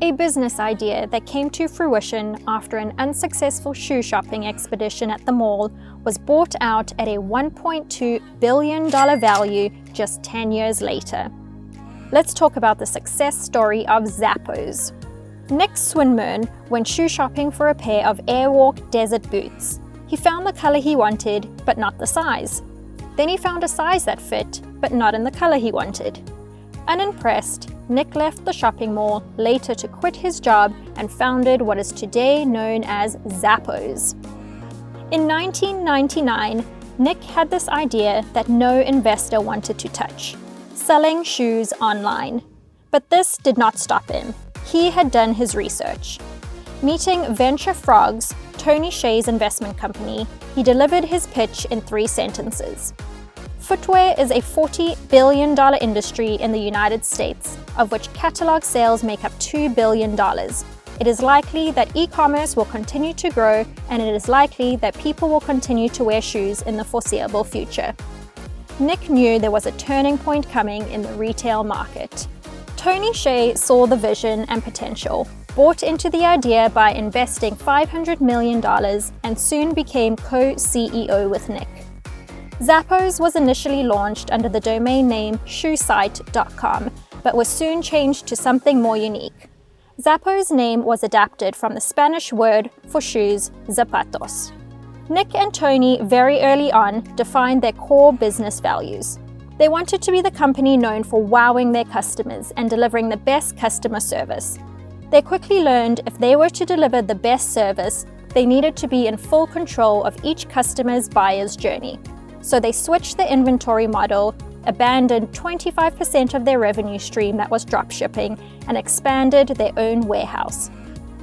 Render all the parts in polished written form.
A business idea that came to fruition after an unsuccessful shoe shopping expedition at the mall was bought out at a $1.2 billion value just 10 years later. Let's talk about the success story of Zappos. Nick Swinmurn went shoe shopping for a pair of Airwalk desert boots. He found the color he wanted, but not the size. Then he found a size that fit, but not in the color he wanted. Unimpressed, Nick left the shopping mall later to quit his job and founded what is today known as Zappos. In 1999, Nick had this idea that no investor wanted to touch: selling shoes online. But this did not stop him. He had done his research. Meeting Venture Frogs, Tony Hsieh's investment company, he delivered his pitch in 3 sentences. Footwear is a $40 billion industry in the United States, of which catalog sales make up $2 billion. It is likely that e-commerce will continue to grow, and it is likely that people will continue to wear shoes in the foreseeable future. Nick knew there was a turning point coming in the retail market. Tony Hsieh saw the vision and potential, bought into the idea by investing $500 million, and soon became co-CEO with Nick. Zappos was initially launched under the domain name shoesite.com, but was soon changed to something more unique. Zappos' name was adapted from the Spanish word for shoes, zapatos. Nick and Tony very early on defined their core business values. They wanted to be the company known for wowing their customers and delivering the best customer service. They quickly learned if they were to deliver the best service, they needed to be in full control of each customer's buyer's journey. So they switched the inventory model, abandoned 25% of their revenue stream that was dropshipping, and expanded their own warehouse.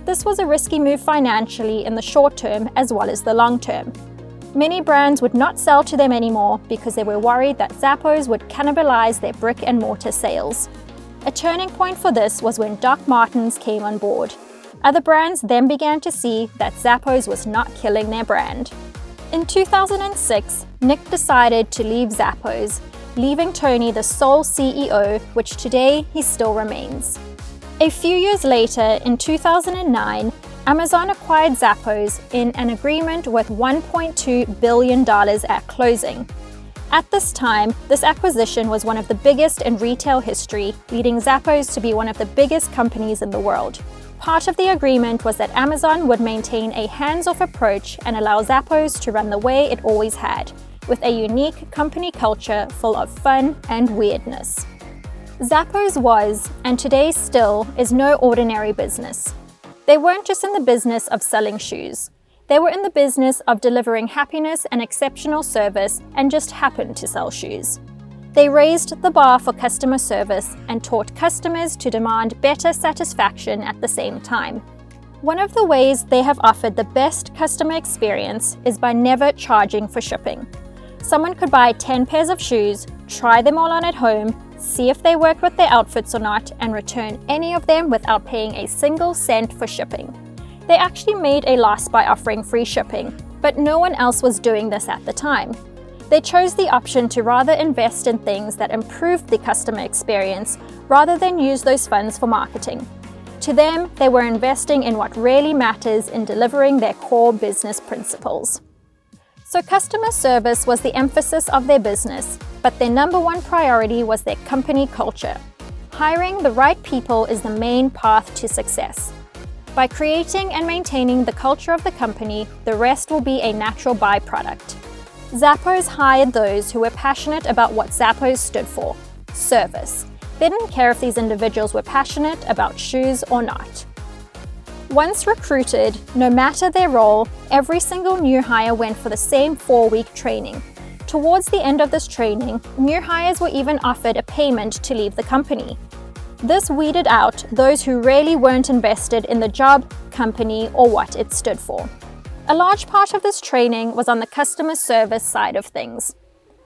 This was a risky move financially in the short term as well as the long term. Many brands would not sell to them anymore because they were worried that Zappos would cannibalize their brick-and-mortar sales. A turning point for this was when Doc Martens came on board. Other brands then began to see that Zappos was not killing their brand. In 2006, Nick decided to leave Zappos, leaving Tony the sole CEO, which today he still remains. A few years later, in 2009, Amazon acquired Zappos in an agreement worth $1.2 billion at closing. At this time, this acquisition was one of the biggest in retail history, leading Zappos to be one of the biggest companies in the world. Part of the agreement was that Amazon would maintain a hands-off approach and allow Zappos to run the way it always had, with a unique company culture full of fun and weirdness. Zappos was, and today still, is no ordinary business. They weren't just in the business of selling shoes. They were in the business of delivering happiness and exceptional service, and just happened to sell shoes. They raised the bar for customer service and taught customers to demand better satisfaction at the same time. One of the ways they have offered the best customer experience is by never charging for shipping. Someone could buy 10 pairs of shoes, try them all on at home, see if they work with their outfits or not, and return any of them without paying a single cent for shipping. They actually made a loss by offering free shipping, but no one else was doing this at the time. They chose the option to rather invest in things that improved the customer experience rather than use those funds for marketing. To them, they were investing in what really matters in delivering their core business principles. So customer service was the emphasis of their business, but their number one priority was their company culture. Hiring the right people is the main path to success. By creating and maintaining the culture of the company, the rest will be a natural byproduct. Zappos hired those who were passionate about what Zappos stood for: service. They didn't care if these individuals were passionate about shoes or not. Once recruited, no matter their role, every single new hire went for the same 4-week training. Towards the end of this training, new hires were even offered a payment to leave the company. This weeded out those who really weren't invested in the job, company, or what it stood for. A large part of this training was on the customer service side of things.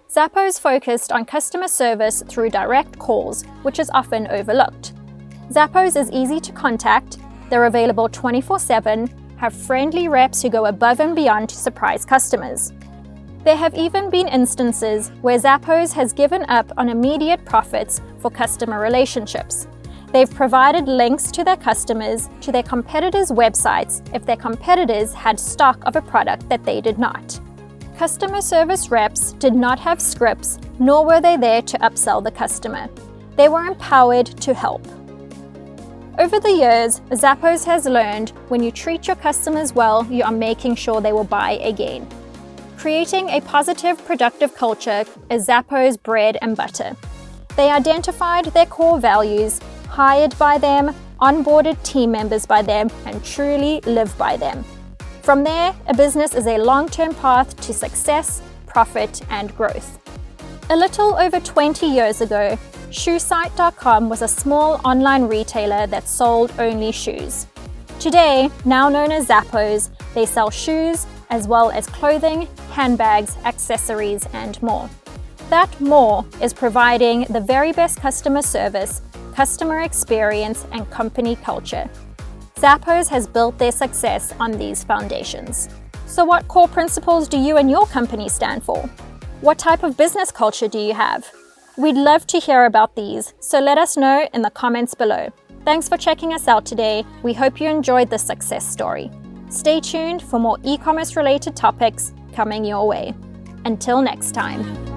Zappos focused on customer service through direct calls, which is often overlooked. Zappos is easy to contact, they're available 24/7, have friendly reps who go above and beyond to surprise customers. There have even been instances where Zappos has given up on immediate profits for customer relationships. They've provided links to their customers to their competitors' websites if their competitors had stock of a product that they did not. Customer service reps did not have scripts, nor were they there to upsell the customer. They were empowered to help. Over the years, Zappos has learned when you treat your customers well, you are making sure they will buy again. Creating a positive, productive culture is Zappos' bread and butter. They identified their core values, hired by them, onboarded team members by them, and truly live by them. From there, a business is a long-term path to success, profit, and growth. A little over 20 years ago, ShoeSite.com was a small online retailer that sold only shoes. Today, now known as Zappos, they sell shoes as well as clothing, handbags, accessories, and more. That more is providing the very best customer service, customer experience, and company culture. Zappos has built their success on these foundations. So what core principles do you and your company stand for? What type of business culture do you have? We'd love to hear about these, so let us know in the comments below. Thanks for checking us out today. We hope you enjoyed this success story. Stay tuned for more e-commerce related topics coming your way. Until next time.